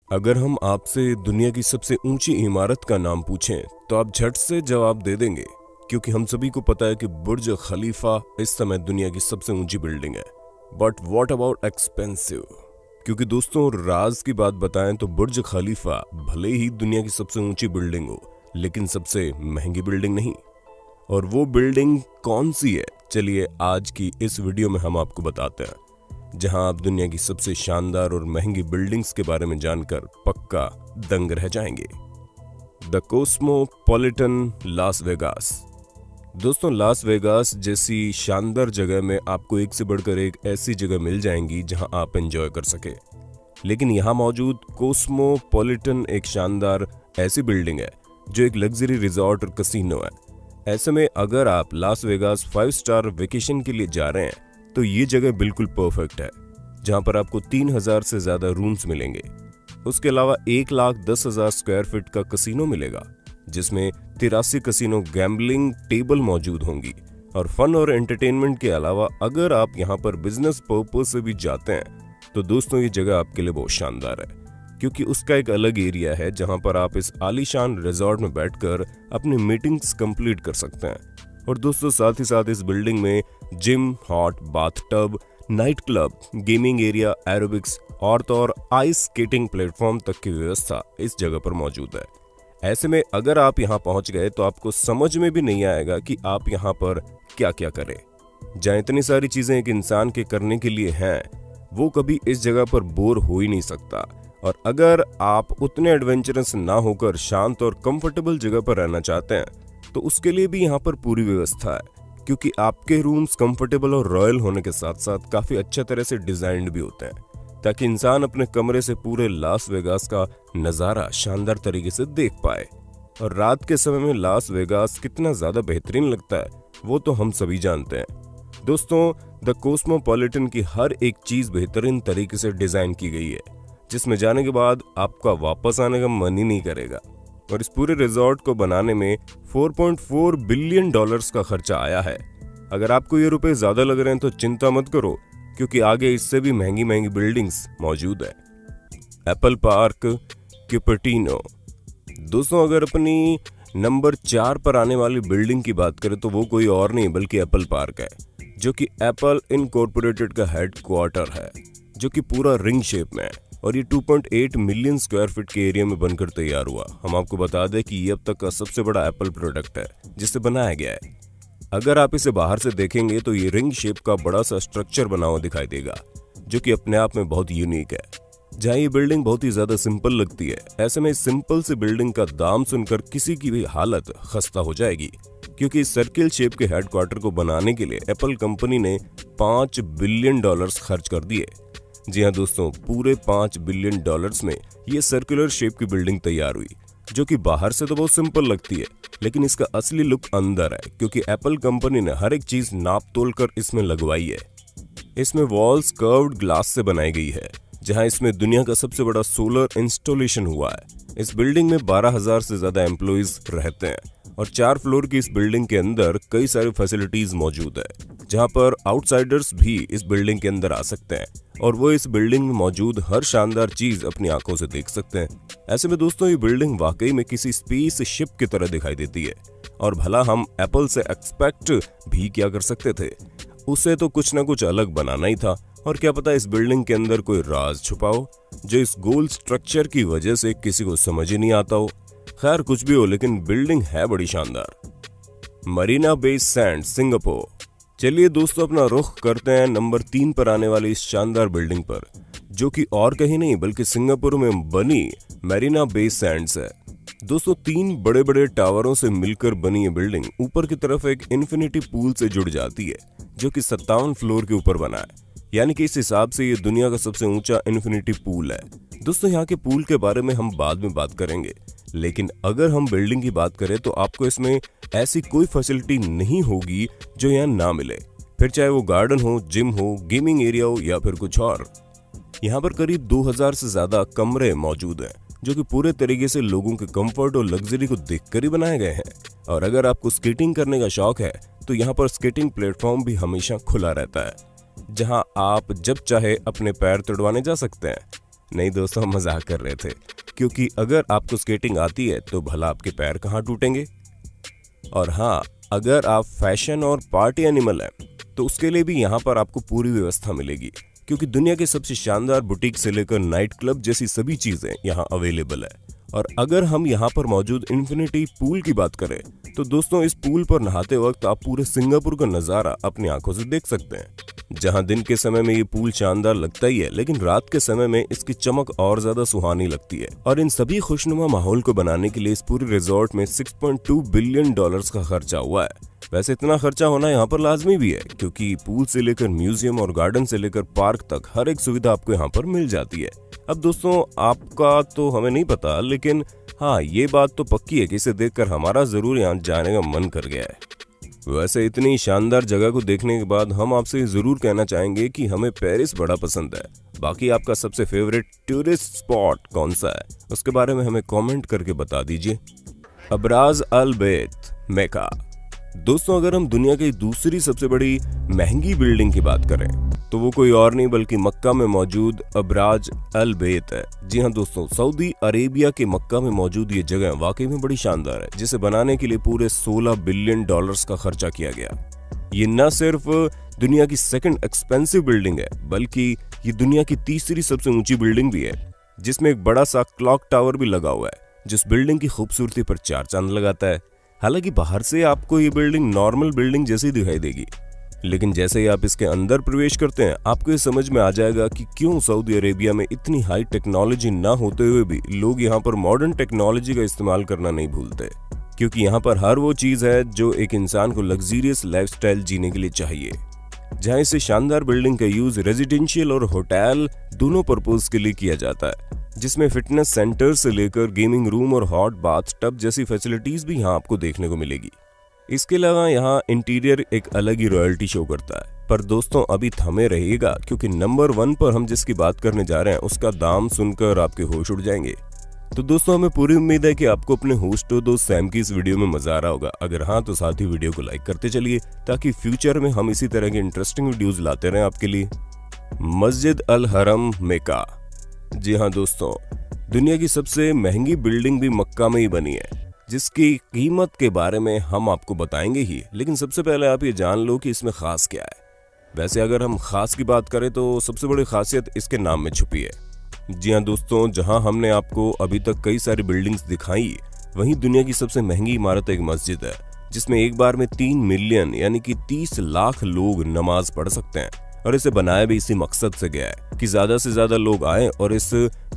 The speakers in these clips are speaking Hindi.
अगर हम आपसे दुनिया की सबसे ऊंची इमारत का नाम पूछें तो आप झट से जवाब दे देंगे, क्योंकि हम सभी को पता है कि बुर्ज खलीफा इस समय दुनिया की सबसे ऊंची बिल्डिंग है। But what about expensive? क्योंकि दोस्तों, राज की बात बताएं तो बुर्ज खलीफा भले ही दुनिया की सबसे ऊंची बिल्डिंग हो, लेकिन सबसे महंगी बिल्डिंग नहीं। और वो बिल्डिंग कौन सी है, चलिए आज की इस वीडियो में हम आपको बताते हैं, जहां आप दुनिया की सबसे शानदार और महंगी बिल्डिंग्स के बारे में जानकर पक्का दंग रह जाएंगे। The cosmopolitan Las Vegas. दोस्तों, लास वेगास जैसी शानदार जगह में आपको एक से बढ़कर एक ऐसी जगह मिल जाएंगी जहां आप एंजॉय कर सके। लेकिन यहां मौजूद कॉस्मोपॉलिटन एक शानदार ऐसी बिल्डिंग है जो एक लग्जरी रिजॉर्ट और कसिनो है। ऐसे में अगर आप लास वेगास 5 स्टार वेकेशन के लिए जा रहे हैं तो ये जगह बिल्कुल परफेक्ट है, जहां पर आपको 3000 से ज्यादा रूम्स मिलेंगे। उसके अलावा 1,10,000 स्क्वायर फीट का कसिनो मिलेगा, जिसमें 83 कसिनो गैम्बलिंग टेबल मौजूद होंगी। और फन और एंटरटेनमेंट के अलावा अगर आप यहाँ पर बिजनेस पर्पज से भी जाते हैं तो दोस्तों ये जगह आपके लिए बहुत शानदार है, क्योंकि उसका एक अलग एरिया है जहां पर आप इस आलीशान रिजॉर्ट में बैठकर अपनी मीटिंग्स कंप्लीट कर सकते हैं। और दोस्तों, साथ ही साथ इस बिल्डिंग में gym, hot bathtub, night club, gaming area, aerobics और तो और आइस स्केटिंग प्लेटफॉर्म तक की व्यवस्था इस जगह पर मौजूद है। ऐसे में अगर आप यहां पहुंच गए तो आपको समझ में भी नहीं आएगा कि आप यहां पर क्या क्या करें। जहां इतनी सारी चीजें एक इंसान के करने के लिए हैं, वो कभी इस जगह पर बोर हो ही नहीं सकता। और अगर आप उतने एडवेंचरस ना होकर शांत और कंफर्टेबल जगह पर रहना चाहते हैं तो उसके लिए भी यहाँ पर पूरी व्यवस्था है, क्योंकि आपके रूम्स कंफर्टेबल और रॉयल होने के साथ साथ काफी अच्छे तरह से डिजाइन्ड भी होते हैं, ताकि इंसान अपने कमरे से पूरे लास वेगास का नजारा शानदार तरीके से देख पाए। और रात के समय में लास वेगास कितना ज्यादा बेहतरीन लगता है वो तो हम सभी जानते हैं। दोस्तों, द कॉस्मोपॉलिटन की हर एक चीज बेहतरीन तरीके से डिजाइन की गई है, जिसमें जाने के बाद आपका वापस आने का मन ही नहीं करेगा। और इस पूरे रिजॉर्ट को बनाने में $4.4 बिलियन का खर्चा आया है। अगर आपको ये रुपए ज्यादा लग रहे हैं तो चिंता मत करो, क्योंकि आगे इससे भी महंगी महंगी बिल्डिंग्स मौजूद है। Apple park Cupertino. दोस्तों, अगर अपनी नंबर 4 पर आने वाली बिल्डिंग की बात करें तो वो कोई और नहीं बल्कि एप्पल पार्क है, जो कि एप्पल इनकॉर्पोरेटेड का हेडक्वार्टर है, जो कि पूरा रिंग शेप में है। और ये 2.8 मिलियन स्क्वायर फीट के एरिया में बनकर तैयार हुआ। हम आपको बता दें कि ये अब तक का सबसे बड़ा एप्पल प्रोडक्ट है जिसे बनाया गया है। अगर आप इसे बाहर से देखेंगे तो ये रिंग शेप का बड़ा सा स्ट्रक्चर बना हुआ दिखाई देगा, जो कि अपने आप में बहुत यूनिक है। जहाँ ये बिल्डिंग बहुत ही ज्यादा सिंपल लगती है, ऐसे में इस सिंपल सी बिल्डिंग का दाम सुनकर किसी की भी हालत खस्ता हो जाएगी, क्योंकि इस सर्किल शेप के हेडक्वार्टर को बनाने के लिए एप्पल कंपनी ने $5 बिलियन खर्च कर दिए। जी हाँ दोस्तों, पूरे $5 बिलियन में ये सर्कुलर शेप की बिल्डिंग तैयार हुई, जो कि बाहर से तो बहुत सिंपल लगती है, लेकिन इसका असली लुक अंदर है, क्योंकि एप्पल कंपनी ने हर एक चीज नाप तोल कर इसमें लगवाई है। इसमें वॉल्स कर्व्ड ग्लास से बनाई गई है, जहां इसमें दुनिया का सबसे बड़ा सोलर इंस्टॉलेशन हुआ है। इस बिल्डिंग में 12,000 से ज्यादा एम्प्लॉइज रहते हैं और 4 फ्लोर की इस बिल्डिंग के अंदर कई सारी फैसिलिटीज मौजूद है, जहां पर आउटसाइडर्स भी इस बिल्डिंग के अंदर आ सकते हैं और वो इस बिल्डिंग में मौजूद हर शानदार चीज अपनी आंखों से देख सकते हैं। ऐसे में दोस्तों, ये बिल्डिंग वाकई में किसी स्पेस शिप की तरह दिखाई देती है। और भला हम एप्पल से एक्सपेक्ट भी क्या कर सकते थे, उसे तो कुछ ना कुछ अलग बनाना ही था। और क्या पता इस बिल्डिंग के अंदर कोई राज छुपा हो, जो इस गोल स्ट्रक्चर की वजह से किसी को समझ ही नहीं आता हो। खैर, कुछ भी हो, लेकिन बिल्डिंग है बड़ी शानदार। Marina Bay Sands, Singapore. चलिए दोस्तों, अपना रुख करते हैं नंबर 3 पर आने वाली इस शानदार बिल्डिंग पर, जो कि और कहीं नहीं बल्कि सिंगापुर में बनी मरीना बे सैंड्स है। दोस्तों, 3 बड़े बड़े टावरों से मिलकर बनी ये बिल्डिंग ऊपर की तरफ एक इन्फिनिटी पूल से जुड़ जाती है, जो कि 57 फ्लोर के ऊपर बना है। यानी कि इस हिसाब से ये दुनिया का सबसे ऊंचा इन्फिनिटी पूल है। दोस्तों, यहाँ के पूल के बारे में हम बाद में बात करेंगे, लेकिन अगर हम बिल्डिंग की बात करें तो आपको इसमें ऐसी कोई फैसिलिटी नहीं होगी जो यहाँ ना मिले, फिर चाहे वो गार्डन हो, जिम हो, गेमिंग एरिया हो या फिर कुछ और। यहाँ पर करीब 2000 से ज्यादा कमरे मौजूद हैं, जो कि पूरे तरीके से लोगों के कंफर्ट और लग्जरी को देखकर ही बनाए गए हैं। और अगर आपको स्केटिंग करने का शौक है तो यहाँ पर स्केटिंग प्लेटफॉर्म भी हमेशा खुला रहता है, जहां आप जब चाहे अपने पैर तुड़वाने जा सकते हैं। नहीं दोस्तों, हम मजाक कर रहे थे, क्योंकि अगर आपको स्केटिंग आती है तो भला आपके पैर कहाँ टूटेंगे। और हाँ, अगर आप फैशन और पार्टी एनिमल हैं तो उसके लिए भी यहाँ पर आपको पूरी व्यवस्था मिलेगी, क्योंकि दुनिया के सबसे शानदार बुटीक से लेकर नाइट क्लब जैसी सभी चीजें यहाँ अवेलेबल है। और अगर हम यहाँ पर मौजूद इन्फिनिटी पूल की बात करें तो दोस्तों, इस पूल पर नहाते वक्त आप पूरे सिंगापुर का नजारा अपनी आंखों से देख सकते हैं। जहां दिन के समय में ये पूल शानदार लगता ही है, लेकिन रात के समय में इसकी चमक और ज्यादा सुहानी लगती है। और इन सभी खुशनुमा माहौल को बनाने के लिए इस पूरे रिजॉर्ट में $6.2 बिलियन का खर्चा हुआ है। वैसे इतना खर्चा होना यहाँ पर लाजमी भी है, क्योंकि पूल से लेकर म्यूजियम और गार्डन से लेकर पार्क तक हर एक सुविधा आपको यहाँ पर मिल जाती है। अब दोस्तों, आपका तो हमें नहीं पता, लेकिन हाँ, ये बात तो पक्की है कि इसे देखकर हमारा जरूर यहाँ जाने का मन कर गया है। वैसे इतनी शानदार जगह को देखने के बाद हम आपसे जरूर कहना चाहेंगे कि हमें पेरिस बड़ा पसंद है। बाकी आपका सबसे फेवरेट टूरिस्ट स्पॉट कौन सा है, उसके बारे में हमें कमेंट करके बता दीजिए। अब्राज अल बैत मेका। दोस्तों, अगर हम दुनिया की दूसरी सबसे बड़ी महंगी बिल्डिंग की बात करें तो वो कोई और नहीं बल्कि मक्का में मौजूद अब्राज अल बैत है। जी हाँ दोस्तों, सऊदी अरेबिया के मक्का में मौजूद ये जगह वाकई में बड़ी शानदार है, जिसे बनाने के लिए पूरे $16 बिलियन का खर्चा किया गया। ये न सिर्फ दुनिया की सेकंड एक्सपेंसिव बिल्डिंग है, बल्कि ये दुनिया की तीसरी सबसे ऊंची बिल्डिंग भी है, जिसमें एक बड़ा सा क्लॉक टावर भी लगा हुआ है, जिस बिल्डिंग की खूबसूरती पर 4 चांद लगाता है। हालांकि बाहर से आपको ये बिल्डिंग नॉर्मल बिल्डिंग जैसी दिखाई देगी, लेकिन जैसे ही आप इसके अंदर प्रवेश करते हैं आपको ये समझ में आ जाएगा कि क्यों सऊदी अरेबिया में इतनी हाई टेक्नोलॉजी ना होते हुए भी लोग यहाँ पर मॉडर्न टेक्नोलॉजी का इस्तेमाल करना नहीं भूलते, क्योंकि यहाँ पर हर वो चीज है जो एक इंसान को लग्जरियस लाइफस्टाइल जीने के लिए चाहिए। जहाँ इसे शानदार बिल्डिंग का यूज रेजिडेंशियल और होटल दोनों पर्पज के लिए किया जाता है, जिसमें फिटनेस सेंटर से लेकर गेमिंग रूम और हॉट बाथ टब जैसी फैसिलिटीज भी यहाँ आपको देखने को मिलेगी। इसके अलावा यहाँ इंटीरियर एक अलग ही रॉयल्टी शो करता है। पर दोस्तों, अभी थमे रहिएगा, क्योंकि नंबर 1 पर हम जिसकी बात करने जा रहे हैं उसका दाम सुनकर आपके होश उड़ जाएंगे। तो दोस्तों, हमें पूरी उम्मीद है कि आपको अपने होस्ट और दोस्त सैम की इस वीडियो में मजा आ रहा होगा। अगर हाँ, तो साथ ही वीडियो को लाइक करते चलिए, ताकि फ्यूचर में हम इसी तरह के इंटरेस्टिंग वीडियोज लाते रहें आपके लिए। मस्जिद अल हरम मेका। जी हाँ दोस्तों, दुनिया की सबसे महंगी बिल्डिंग भी मक्का में ही बनी है, जिसकी कीमत के बारे में हम आपको बताएंगे ही, लेकिन सबसे पहले आप ये जान लो कि इसमें खास क्या है। वैसे अगर हम खास की बात करें तो सबसे बड़ी खासियत इसके नाम में छुपी है। जी हाँ दोस्तों, जहां हमने आपको अभी तक कई सारी बिल्डिंग्स दिखाई, वहीं दुनिया की सबसे महंगी इमारत एक मस्जिद है, जिसमें एक बार में 3 मिलियन यानी कि 30 लाख लोग नमाज पढ़ सकते हैं। और इसे बनाया भी इसी मकसद से गया है कि ज्यादा से ज्यादा लोग आए और इस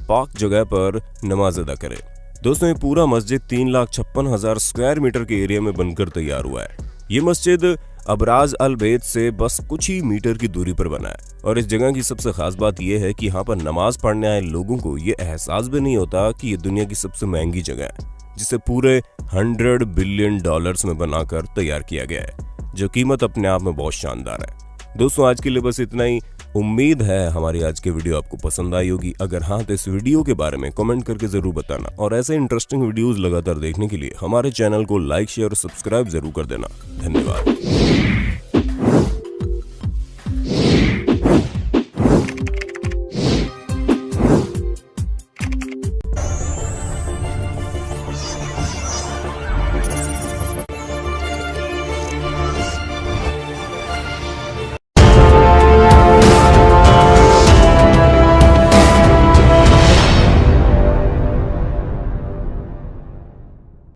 पाक जगह पर नमाज अदा करें। दोस्तों, ये पूरा मस्जिद 3,56,000 स्क्वायर मीटर के एरिया में बनकर तैयार हुआ है। ये मस्जिद अब्राज अल बैत से बस कुछ ही मीटर की दूरी पर बना है। और इस जगह की सबसे खास बात यह है कि यहाँ पर नमाज पढ़ने आए लोगों को ये एहसास भी नहीं होता कि ये दुनिया की सबसे महंगी जगह है, जिसे पूरे $100 बिलियन में बनाकर तैयार किया गया है, जो कीमत अपने आप में बहुत शानदार है। दोस्तों, आज के लिए बस इतना ही। उम्मीद है हमारी आज की वीडियो आपको पसंद आई होगी। अगर हाँ, तो इस वीडियो के बारे में कमेंट करके जरूर बताना, और ऐसे इंटरेस्टिंग वीडियोस लगातार देखने के लिए हमारे चैनल को लाइक, शेयर और सब्सक्राइब जरूर कर देना। धन्यवाद।